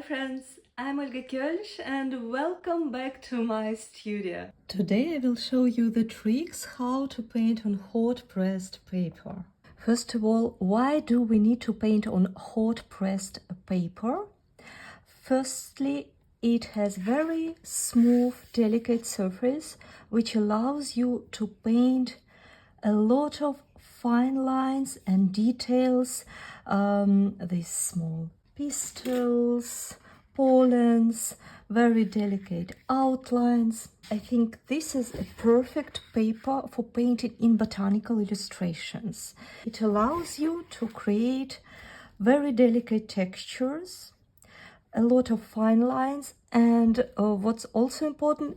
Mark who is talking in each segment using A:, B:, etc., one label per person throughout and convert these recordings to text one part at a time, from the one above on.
A: friends, I'm Olga Koelsch and welcome back to my studio. Today I will show you the tricks how to paint on hot pressed paper. First of all, why do we need to paint on hot pressed paper? Firstly, it has very smooth, delicate surface which allows you to paint a lot of fine lines and details, these small pistils, pollens, very delicate outlines. I think this is a perfect paper for painting in botanical illustrations. It allows you to create very delicate textures, a lot of fine lines, and what's also important,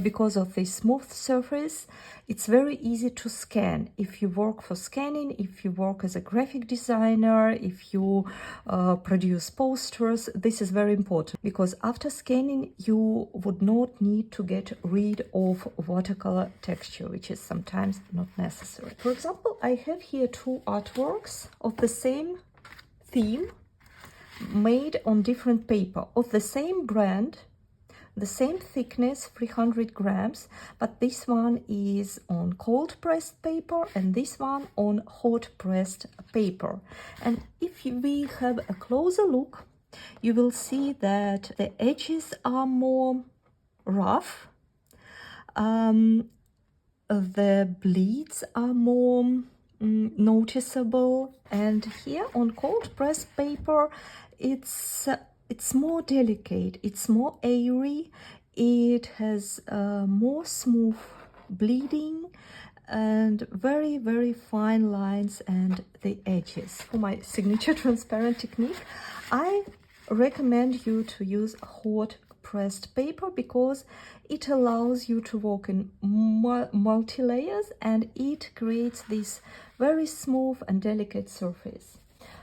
A: because of this smooth surface, it's very easy to scan. If you work for scanning, if you work as a graphic designer, if you produce posters, this is very important, because after scanning you would not need to get rid of watercolor texture, which is sometimes not necessary. For example, I have here two artworks of the same theme, made on different paper of the same brand, the same thickness, 300 grams, but this one is on cold pressed paper and this one on hot pressed paper. And if we have a closer look, you will see that the edges are more rough, the bleeds are more noticeable, and here on cold pressed paper it's more delicate, it's more airy, it has more smooth bleeding and very fine lines and the edges. For my signature transparent technique, I recommend you to use hot pressed paper because it allows you to work in multi-layers and it creates this very smooth and delicate surface.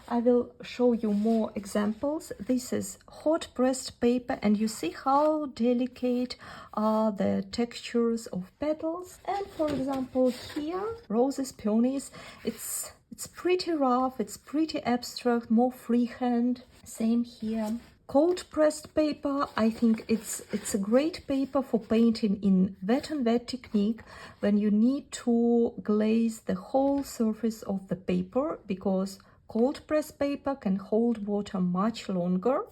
A: I will show you more examples. This is hot pressed paper and you see how delicate are the textures of petals. And for example here, roses, peonies, it's pretty rough, it's pretty abstract, more freehand. Same here. Cold pressed paper, I think it's a great paper for painting in wet on wet technique when you need to glaze the whole surface of the paper, because cold pressed paper can hold water much longer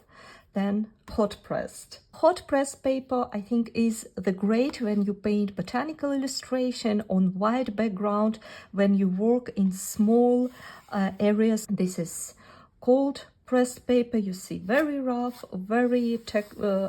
A: than hot pressed. Hot pressed paper, I think, is the great when you paint botanical illustration on white background, when you work in small areas. This is cold pressed paper, you see very rough, a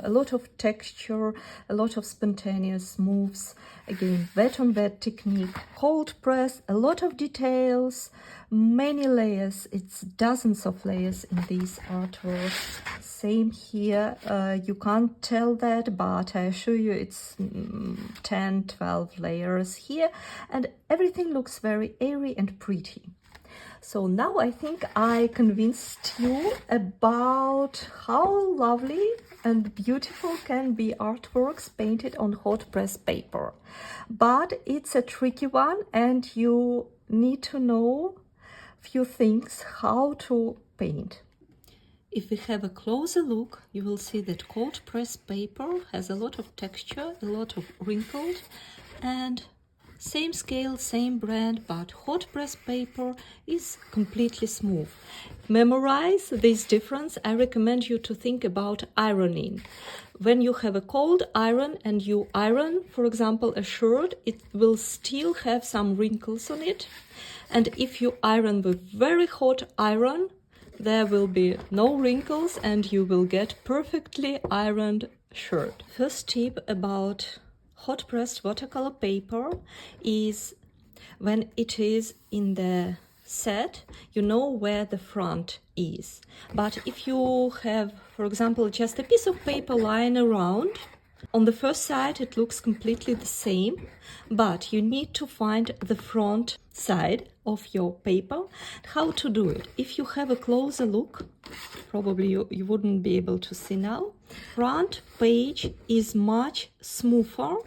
A: lot of texture, a lot of spontaneous moves. Again, wet on wet technique. Cold press, a lot of details, many layers, it's dozens of layers in these artworks. Same here, you can't tell that, but I assure you it's 10-12 layers here, and everything looks very airy and pretty. So now I think I convinced you about how lovely and beautiful can be artworks painted on hot pressed paper. But it's a tricky one and you need to know a few things how to paint. If we have a closer look, you will see that cold pressed paper has a lot of texture, a lot of wrinkles, and same scale, same brand, but hot pressed paper is completely smooth. Memorize this difference. I recommend you to think about ironing. When you have a cold iron and you iron, for example, a shirt, it will still have some wrinkles on it. And if you iron with very hot iron, there will be no wrinkles and you will get perfectly ironed shirt. First tip about hot pressed watercolor paper is when it is in the set, you know where the front is. But if you have, for example, just a piece of paper lying around, on the first side it looks completely the same, but you need to find the front side of your paper. How to do it? If you have a closer look, probably you wouldn't be able to see now. Front page is much smoother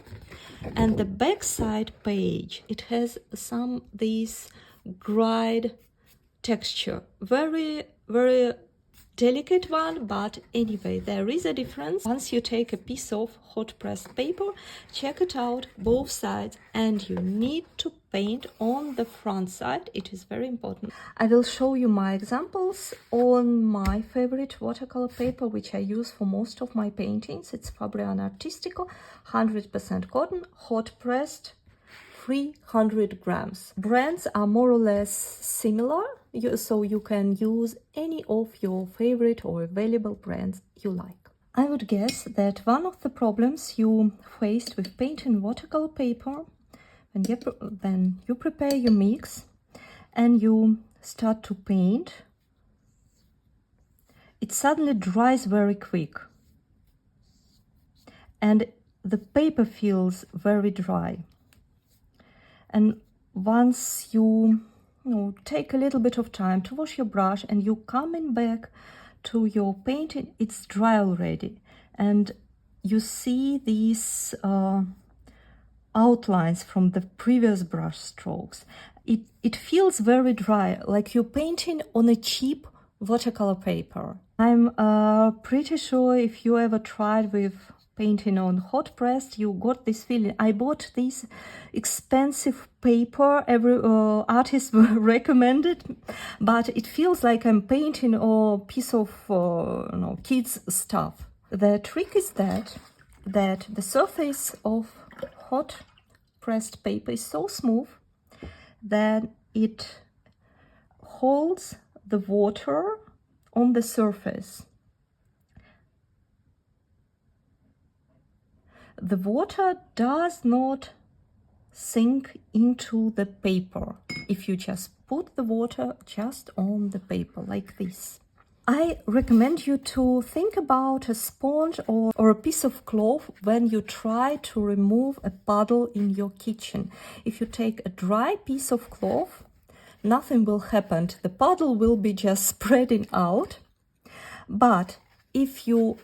A: and the back side page, it has some these dried texture, very delicate one, but anyway, there is a difference. Once you take a piece of hot pressed paper, check it out, both sides, and you need to paint on the front side. It is very important. I will show you my examples on my favorite watercolor paper, which I use for most of my paintings. It's Fabriano Artistico, 100% cotton, hot pressed, 300 grams. Brands are more or less similar, so you can use any of your favorite or available brands you like. I would guess that one of the problems you faced with painting watercolor paper, when you prepare your mix and you start to paint, it suddenly dries very quick and the paper feels very dry. And once you take a little bit of time to wash your brush and you coming back to your painting, it's dry already. And you see these outlines from the previous brush strokes. It feels very dry, like you're painting on a cheap watercolor paper. I'm pretty sure if you ever tried with painting on hot pressed, you got this feeling. I bought this expensive paper, every artist recommended, but it feels like I'm painting a piece of kids stuff. The trick is that the surface of hot pressed paper is so smooth that it holds the water on the surface. The water does not sink into the paper if you just put the water just on the paper like this. I recommend you to think about a sponge or a piece of cloth when you try to remove a puddle in your kitchen. If you take a dry piece of cloth, nothing will happen. The puddle will be just spreading out. But if you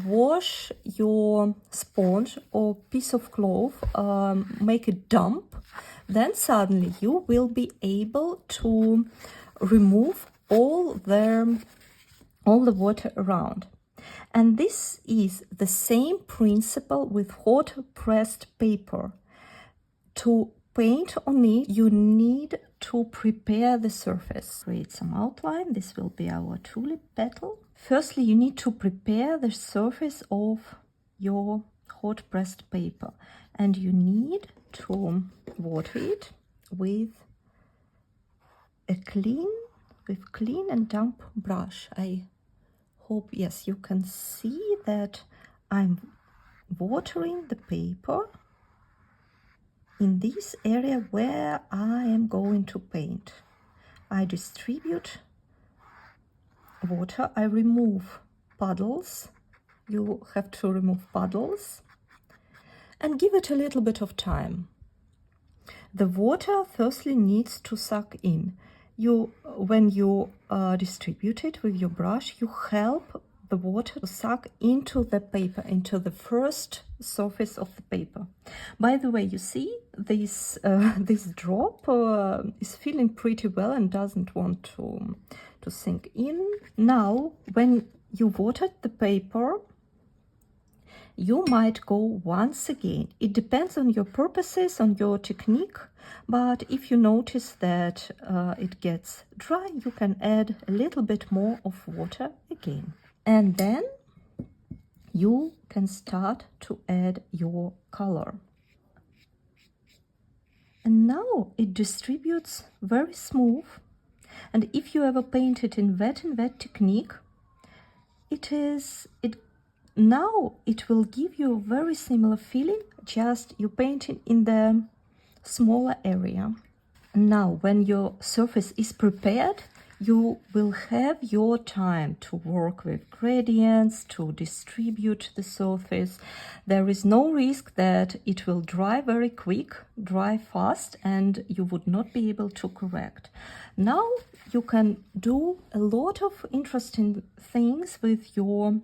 A: wash your sponge or piece of cloth, make it damp, then suddenly you will be able to remove all the water around. And this is the same principle with hot pressed paper. To paint on it, you need to prepare the surface. Create some outline. This will be our tulip petal. Firstly, you need to prepare the surface of your hot pressed paper, and you need to water it with a clean and damp brush. I hope, yes, you can see that I'm watering the paper in this area where I am going to paint. I distribute water, I remove puddles. You have to remove puddles and give it a little bit of time. The water firstly needs to suck in. When you distribute it with your brush, you help the water to suck into the paper, into the first surface of the paper. By the way, you see this drop is feeling pretty well and doesn't want to sink in. Now, when you watered the paper, you might go once again. It depends on your purposes, on your technique, but if you notice that it gets dry, you can add a little bit more of water again. And then you can start to add your color. And now it distributes very smooth. And if you ever painted in wet and wet technique, now it will give you a very similar feeling, just you painting in the smaller area. Now, when your surface is prepared, you will have your time to work with gradients, to distribute the surface. There is no risk that it will dry very quick, dry fast, and you would not be able to correct. Now you can do a lot of interesting things with your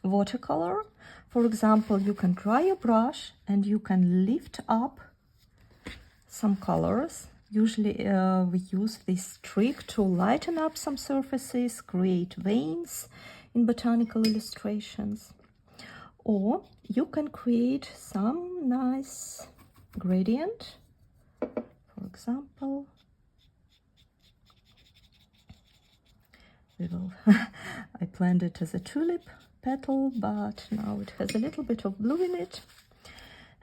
A: watercolor. For example, you can dry your brush and you can lift up some colors. Usually we use this trick to lighten up some surfaces, create veins in botanical illustrations. Or you can create some nice gradient. For example, I planned it as a tulip petal, but now it has a little bit of blue in it.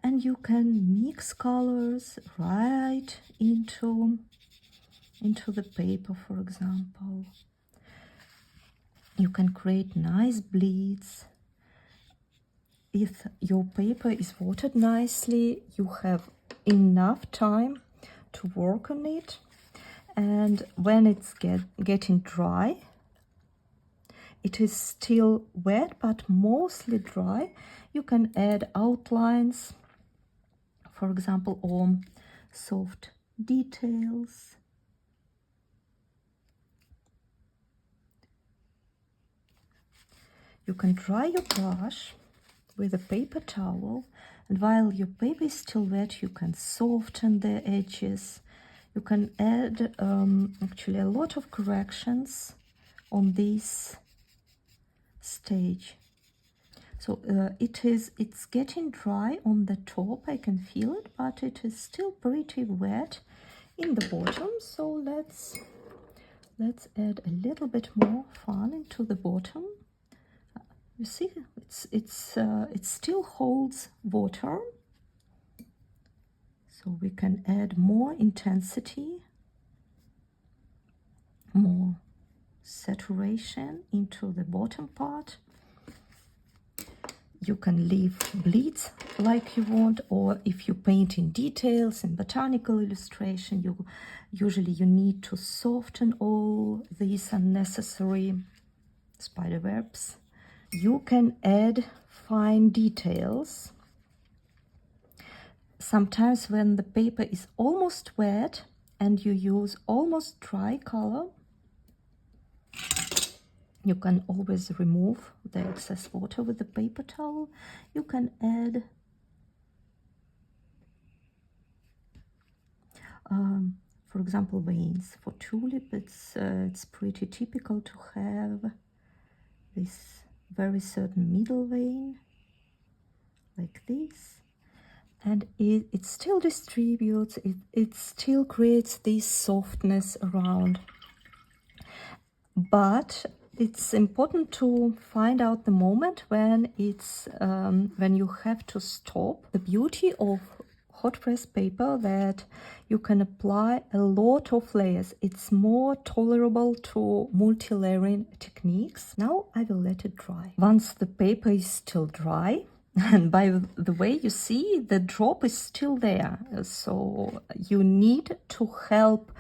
A: And you can mix colors right into the paper, for example. You can create nice bleeds. If your paper is watered nicely, you have enough time to work on it. And when it's getting dry, it is still wet, but mostly dry, you can add outlines, for example, or soft details. You can dry your brush with a paper towel, and while your paper is still wet, you can soften the edges. You can add actually a lot of corrections on this stage. So it's getting dry on the top, I can feel it, but it is still pretty wet in the bottom. So let's add a little bit more fun into the bottom. You see, it still holds water, so we can add more intensity, more saturation into the bottom part. You can leave bleeds like you want, or if you paint in details in botanical illustration, you need to soften all these unnecessary spiderwebs. You can add fine details. Sometimes when the paper is almost wet and you use almost dry color, you can always remove the excess water with the paper towel. You can add for example, veins. For tulip, it's pretty typical to have this very certain middle vein like this, and it still distributes, it still creates this softness around. But it's important to find out the moment when when you have to stop. The beauty of hot press paper that you can apply a lot of layers. It's more tolerable to multi-layering techniques. Now I will let it dry. Once the paper is still dry, and by the way, you see the drop is still there, so you need to help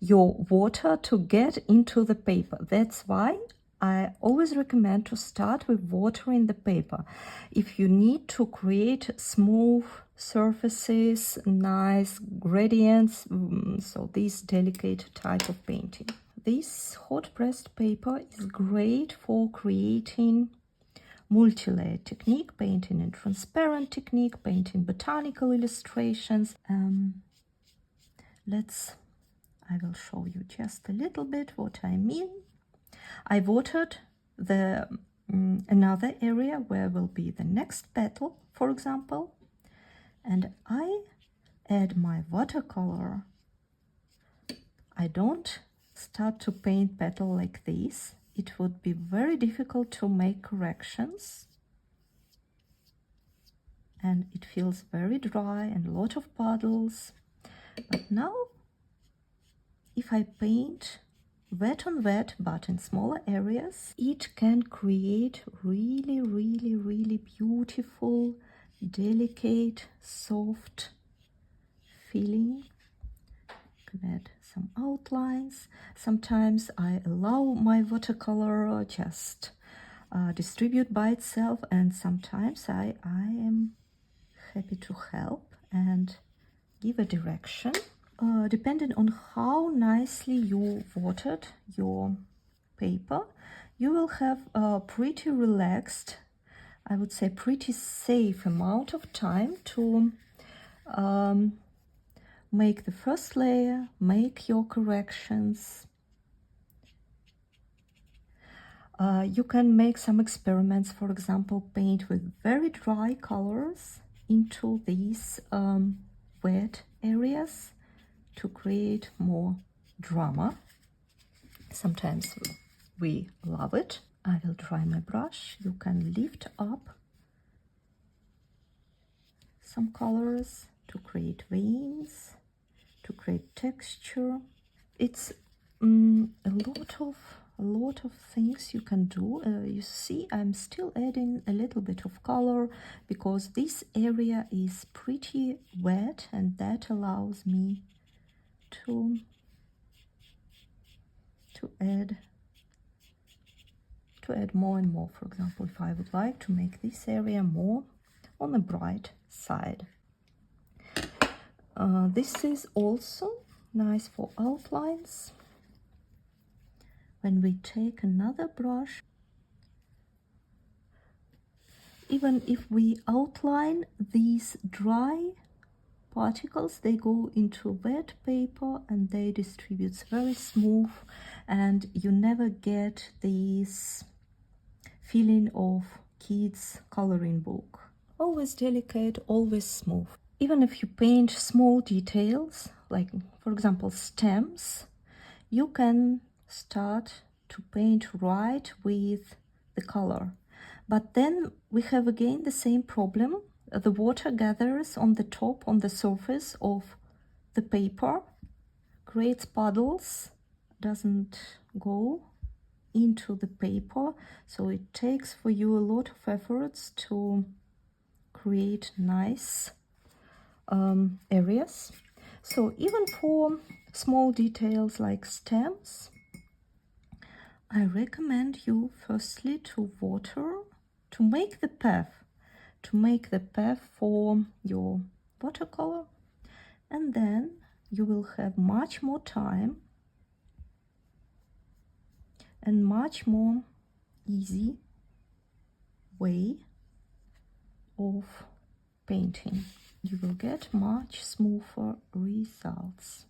A: your water to get into the paper. That's why I always recommend to start with watering the paper. If you need to create smooth surfaces, nice gradients, so this delicate type of painting. This hot pressed paper is great for creating multi-layer technique, painting in transparent technique, painting botanical illustrations. I will show you just a little bit what I mean. I watered the another area where will be the next petal, for example, and I add my watercolor. I don't start to paint petal like this. It would be very difficult to make corrections, and it feels very dry and a lot of puddles. But now, if I paint wet on wet, but in smaller areas, it can create really beautiful, delicate, soft feeling. You can add some outlines. Sometimes I allow my watercolor just distribute by itself, and sometimes I am happy to help and give a direction. Depending on how nicely you watered your paper, you will have a pretty relaxed, I would say pretty safe amount of time to make the first layer, make your corrections. You can make some experiments, for example, paint with very dry colors into these wet areas to create more drama. Sometimes we love it. I will dry my brush. You can lift up some colors to create veins, to create texture. It's a lot of things you can do. You see, I'm still adding a little bit of color because this area is pretty wet, and that allows me to add more and more. For example, if I would like to make this area more on the bright side. This is also nice for outlines. When we take another brush, even if we outline these dry particles, they go into wet paper and they distribute very smooth, and you never get this feeling of kids coloring book. Always delicate, always smooth. Even if you paint small details, like for example stems, you can start to paint right with the color. But then we have again the same problem. The water gathers on the top, on the surface of the paper, creates puddles, doesn't go into the paper, so it takes for you a lot of efforts to create nice areas. So even for small details like stems, I recommend you firstly to water, to make the path for your watercolor, and then you will have much more time and much more easy way of painting. You will get much smoother results.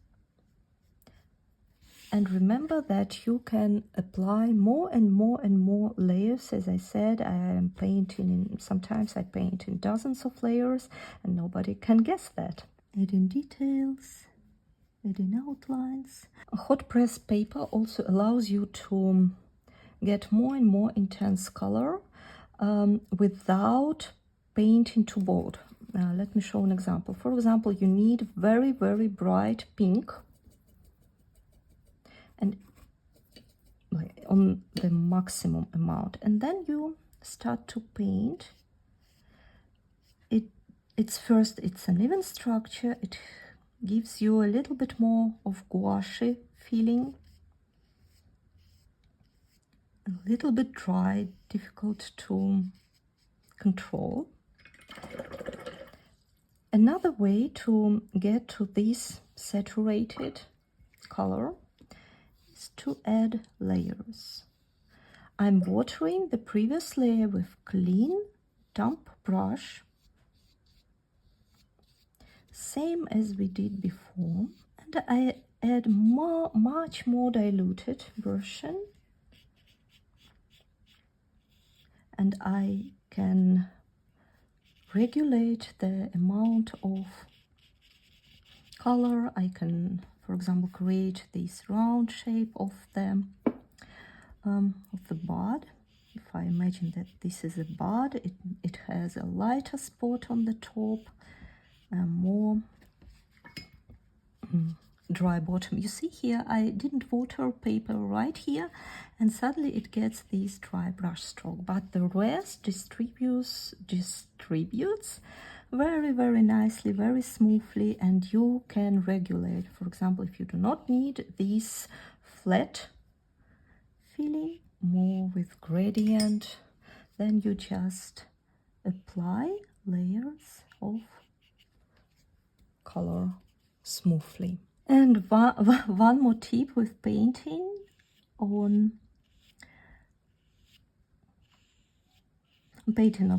A: And remember that you can apply more and more layers. As I said, I am painting sometimes I paint in dozens of layers, and nobody can guess that. Adding details, adding outlines. A hot press paper also allows you to get more and more intense color without painting too bold. Let me show an example. For example, you need very bright pink, and on the maximum amount, and then you start to paint it. It's an even structure. It gives you a little bit more of gouache feeling, a little bit dry, difficult to control. Another way to get to this saturated color is to add layers. I'm watering the previous layer with clean damp brush, same as we did before, and I add much more diluted version, and I can regulate the amount of color. I can, for example, create this round shape of the bud. If I imagine that this is a bud, it has a lighter spot on the top, more dry bottom. You see here, I didn't water paper right here, and suddenly it gets this dry brush stroke, but the rest distributes very nicely, very smoothly, and you can regulate. For example, if you do not need this flat feeling, more with gradient, then you just apply layers of color smoothly. And one more tip with painting on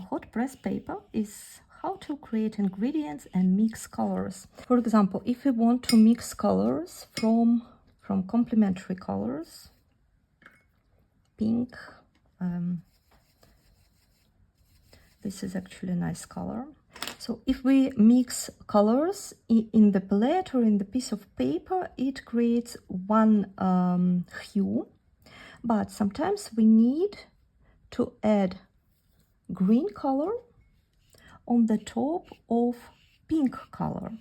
A: hot press paper is how to create ingredients and mix colors. For example, if we want to mix colors from complementary colors, pink This is actually a nice color. So if we mix colors in the palette or in the piece of paper, it creates one hue. But sometimes we need to add green color on the top of pink color.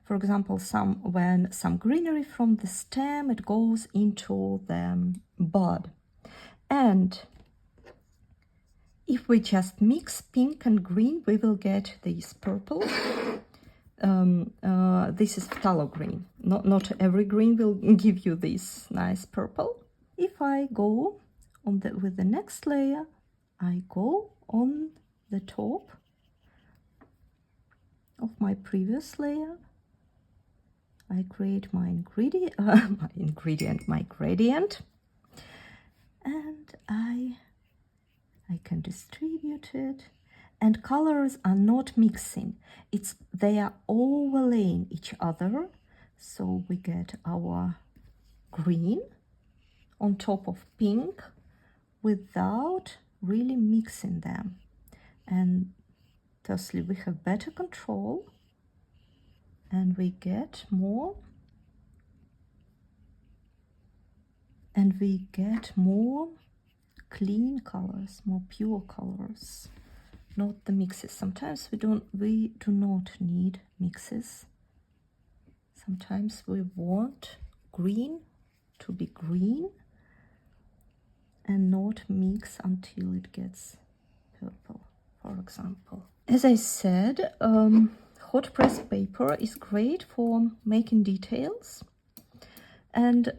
A: For example, when some greenery from the stem, it goes into the bud. And if we just mix pink and green, we will get this purple. This is phthalo green. Not every green will give you this nice purple. If I go on with the next layer, I go on the top of my previous layer. I create my gradient, and I can distribute it. And colors are not mixing, they are overlaying each other. So we get our green on top of pink without really mixing them. And thusly we have better control, and we get more, clean colors, more pure colors, not the mixes. Sometimes we do not need mixes. Sometimes we want green to be green and not mix until it gets purple, for example. As I said, hot press paper is great for making details, and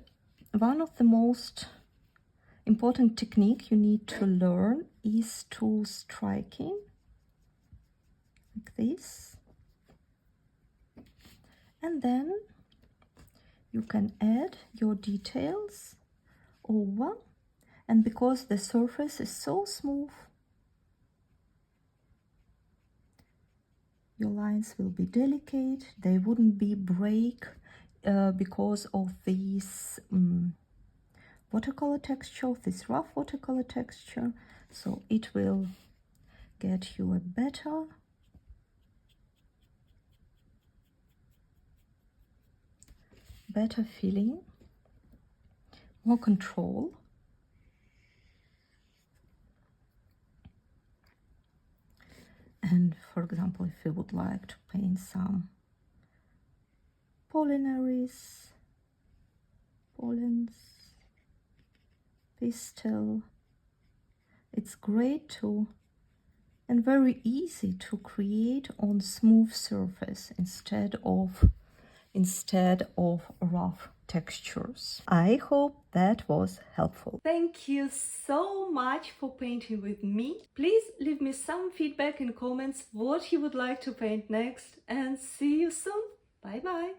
A: one of the most important technique you need to learn is to striking like this, and then you can add your details over, and because the surface is so smooth, your lines will be delicate, they wouldn't be break because of this watercolor texture, this rough watercolor texture. So it will get you a better feeling, more control. And for example, if you would like to paint some pollinaries, pollens, pistil, it's great to and very easy to create on smooth surface instead of rough textures. I hope that was helpful. Thank you so much for painting with me. Please leave me some feedback in comments what you would like to paint next, and see you soon. Bye bye.